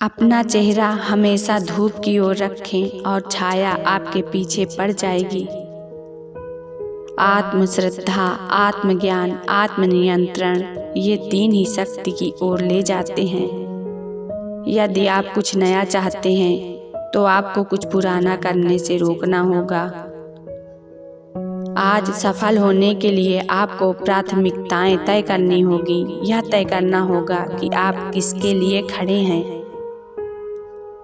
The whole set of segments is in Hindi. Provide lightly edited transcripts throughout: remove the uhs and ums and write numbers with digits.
अपना चेहरा हमेशा धूप की ओर रखें और छाया आपके पीछे पड़ जाएगी। आत्मश्रद्धा, आत्मज्ञान, आत्मनियंत्रण, ये तीन ही शक्ति की ओर ले जाते हैं। यदि आप कुछ नया चाहते हैं तो आपको कुछ पुराना करने से रोकना होगा। आज सफल होने के लिए आपको प्राथमिकताएं तय करनी होगी। यह तय करना होगा कि आप किसके लिए खड़े हैं।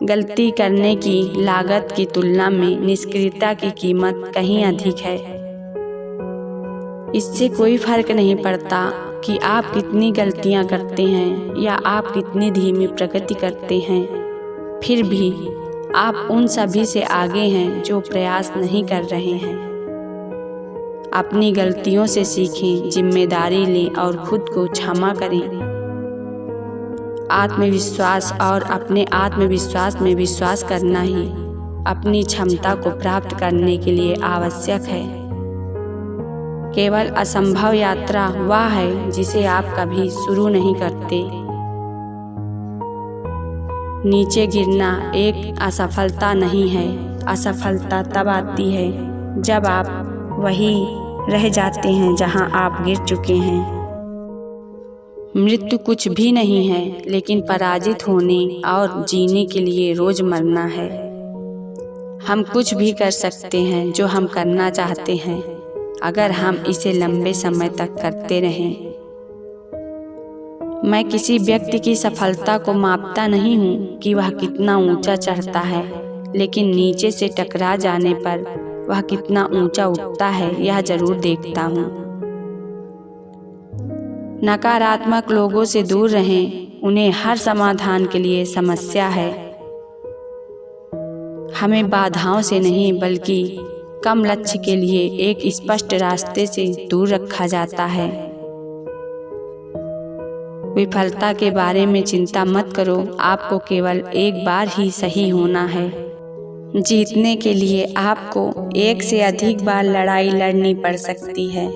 गलती करने की लागत की तुलना में निष्क्रियता की कीमत कहीं अधिक है। इससे कोई फर्क नहीं पड़ता कि आप कितनी गलतियां करते हैं या आप कितनी धीमी प्रगति करते हैं, फिर भी आप उन सभी से आगे हैं जो प्रयास नहीं कर रहे हैं। अपनी गलतियों से सीखें, जिम्मेदारी लें और खुद को क्षमा करें। आत्मविश्वास और अपने आत्मविश्वास में विश्वास करना ही अपनी क्षमता को प्राप्त करने के लिए आवश्यक है। केवल असंभव यात्रा वह है जिसे आप कभी शुरू नहीं करते। नीचे गिरना एक असफलता नहीं है। असफलता तब आती है जब आप वही रह जाते हैं जहां आप गिर चुके हैं। मृत्यु कुछ भी नहीं है, लेकिन पराजित होने और जीने के लिए रोज मरना है। हम कुछ भी कर सकते हैं जो हम करना चाहते हैं, अगर हम इसे लंबे समय तक करते रहें। मैं किसी व्यक्ति की सफलता को मापता नहीं हूँ कि वह कितना ऊंचा चढ़ता है, लेकिन नीचे से टकरा जाने पर वह कितना ऊंचा उठता है यह जरूर देखता हूँ। नकारात्मक लोगों से दूर रहें, उन्हें हर समाधान के लिए समस्या है। हमें बाधाओं से नहीं बल्कि कम लक्ष्य के लिए एक स्पष्ट रास्ते से दूर रखा जाता है। विफलता के बारे में चिंता मत करो, आपको केवल एक बार ही सही होना है। जीतने के लिए आपको एक से अधिक बार लड़ाई लड़नी पड़ सकती है।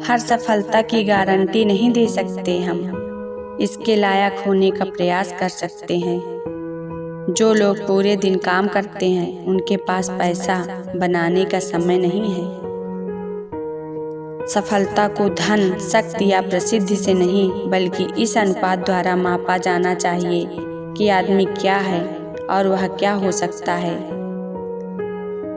हर सफलता की गारंटी नहीं दे सकते हम, इसके लायक होने का प्रयास कर सकते हैं। जो लोग पूरे दिन काम करते हैं उनके पास पैसा बनाने का समय नहीं है। सफलता को धन, शक्ति या प्रसिद्धि से नहीं बल्कि इस अनुपात द्वारा मापा जाना चाहिए कि आदमी क्या है और वह क्या हो सकता है।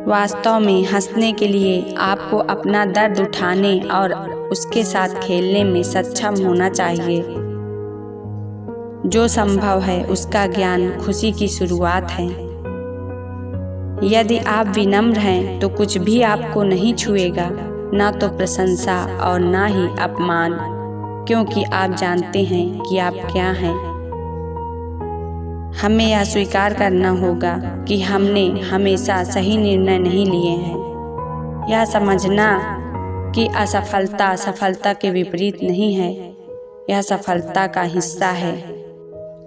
वास्तव में हंसने के लिए आपको अपना दर्द उठाने और उसके साथ खेलने में सक्षम होना चाहिए। जो संभव है उसका ज्ञान खुशी की शुरुआत है। यदि आप विनम्र हैं तो कुछ भी आपको नहीं छुएगा, ना तो प्रशंसा और ना ही अपमान, क्योंकि आप जानते हैं कि आप क्या हैं। हमें यह स्वीकार करना होगा कि हमने हमेशा सही निर्णय नहीं लिए हैं। यह समझना कि असफलता सफलता के विपरीत नहीं है, यह सफलता का हिस्सा है।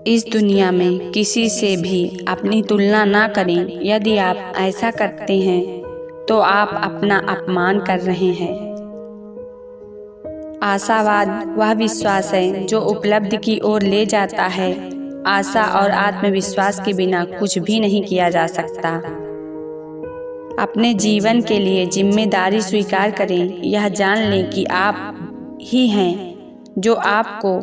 इस दुनिया में किसी से भी अपनी तुलना ना करें। यदि आप ऐसा करते हैं तो आप अपना अपमान कर रहे हैं। आशावाद वह विश्वास है जो उपलब्धि की ओर ले जाता है। आशा और आत्मविश्वास के बिना कुछ भी नहीं किया जा सकता। अपने जीवन के लिए जिम्मेदारी स्वीकार करें। यह जान लें कि आप ही हैं जो आपको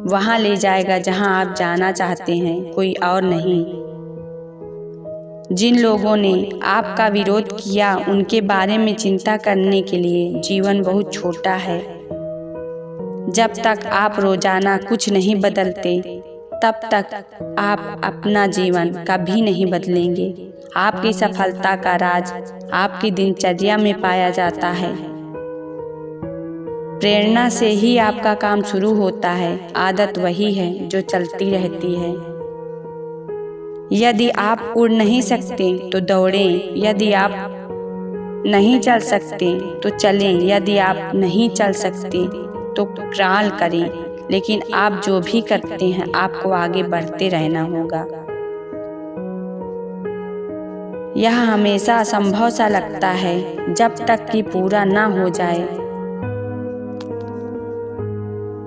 वहां ले जाएगा जहां आप जाना चाहते हैं, कोई और नहीं। जिन लोगों ने आपका विरोध किया उनके बारे में चिंता करने के लिए जीवन बहुत छोटा है। जब तक आप रोजाना कुछ नहीं बदलते तब तक आप अपना जीवन कभी नहीं बदलेंगे। आपकी सफलता का राज आपकी दिनचर्या में पाया जाता है। प्रेरणा से ही आपका काम शुरू होता है। आदत वही है जो चलती रहती है। यदि आप उड़ नहीं सकते तो दौड़ें। यदि आप नहीं चल सकते तो चलें। यदि आप नहीं चल सकते तो क्रॉल करें। लेकिन आप जो भी करते हैं आपको आगे बढ़ते रहना होगा। यह हमेशा असंभव सा लगता है जब तक कि पूरा ना हो जाए।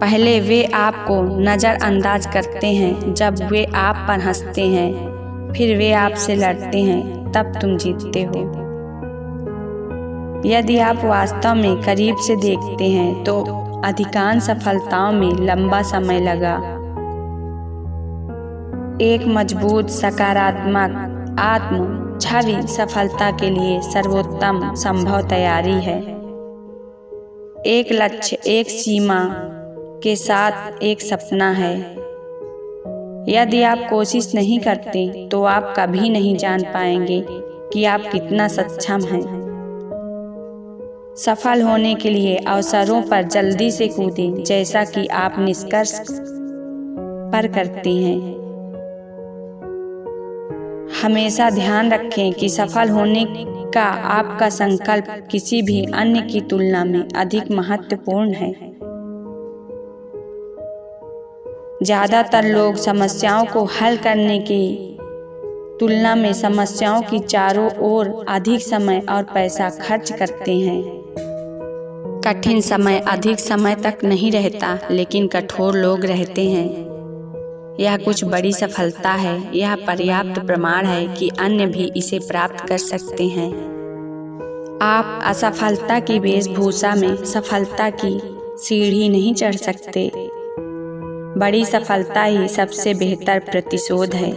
पहले वे आपको नज़रअंदाज करते हैं जब वे आप पर हंसते हैं, फिर वे आपसे लड़ते हैं तब तुम जीतते हो। यदि आप वास्तव में करीब से देखते हैं तो अधिकांश सफलताओं में लंबा समय लगा। एक मजबूत सकारात्मक आत्म छवि सफलता के लिए सर्वोत्तम संभव तैयारी है। एक लक्ष्य, एक सीमा के साथ एक सपना है। यदि आप कोशिश नहीं करते तो आप कभी नहीं जान पाएंगे कि आप कितना सक्षम हैं। सफल होने के लिए अवसरों पर जल्दी से कूदें, जैसा कि आप निष्कर्ष पर करते हैं। हमेशा ध्यान रखें कि सफल होने का आपका संकल्प किसी भी अन्य की तुलना में अधिक महत्वपूर्ण है। ज़्यादातर लोग समस्याओं को हल करने की तुलना में समस्याओं की चारों ओर अधिक समय और पैसा खर्च करते हैं। कठिन समय अधिक समय तक नहीं रहता, लेकिन कठोर लोग रहते हैं। यह कुछ बड़ी सफलता है। यह पर्याप्त प्रमाण है कि अन्य भी इसे प्राप्त कर सकते हैं। आप असफलता की वेशभूषा में सफलता की सीढ़ी नहीं चढ़ सकते। बड़ी सफलता ही सबसे बेहतर प्रतिशोध है।